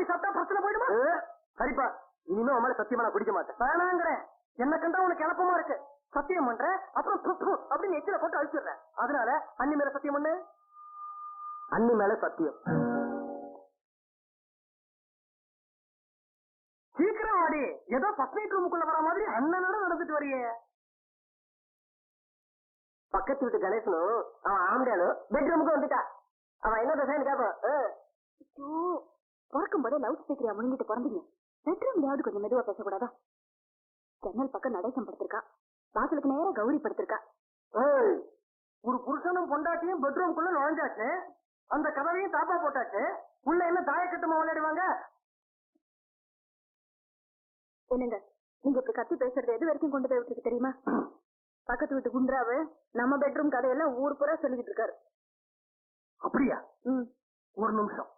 சாப்பிட்டா பிரச்சனை போயிடுமா? சரிப்பா, இனிமே உன் மேல சத்தியமா நான் குடிக்க மாட்டேன். வேணாங்கிறேன். என்ன கண்டா உனக்கு கிளப்பமா இருக்கு. சத்தியம் பண்ற, அப்புறம் அப்படின்னு எச்சில போட்டு அழிச்சிடுறேன். அதனால அண்ணி மேல சத்தியம் பண்ணு. அண்ணி மேல சத்தியம். சீக்கிரம் ஆடி. ஏதோ ஃபர்ஸ்ட் நைட் ரூமுக்குள்ள வர மாதிரி அண்ணனோட நடந்துட்டு வரையே. பக்கத்து வீட்டு கணேசனும் அவன் ஆம்படியாலும் பெட்ரூமுக்கு வந்துட்டா. அவன் என்ன பேசுறான்னு கேட்பான். பிறக்கும் போதே லவுட் ஸ்பீக்கரையா முழுங்கிட்டு பிறந்தீங்க. பெட்ரூம்லயாவது கொஞ்சம் மெதுவா பேசக்கூடாதா? ஜன்னல் பக்கம் நடேசம் படுத்திருக்கா, வாசலுக்கு நேரா கௌரி படுத்திருக்கா. ஒரு புருஷனும் பொண்டாட்டியும் பெட்ரூம்குள்ள நுழைஞ்சாச்சு, அந்த கதவையும் தாப்பா போட்டாச்சு. உள்ள என்ன தாயக்கட்டுமா விளையாடுவாங்க? என்னங்க நீங்க இப்படி கத்தி பேசுறது எது வரைக்கும் கொண்டு போய் விட்டுருக்கு தெரியுமா? பக்கத்து வீட்டு குன்றாவு நம்ம பெட்ரூம் கதையெல்லாம் ஊர் பூரா சொல்லிக்கிட்டு இருக்காரு. அப்படியா? ம், ஒரு நிமிஷம்.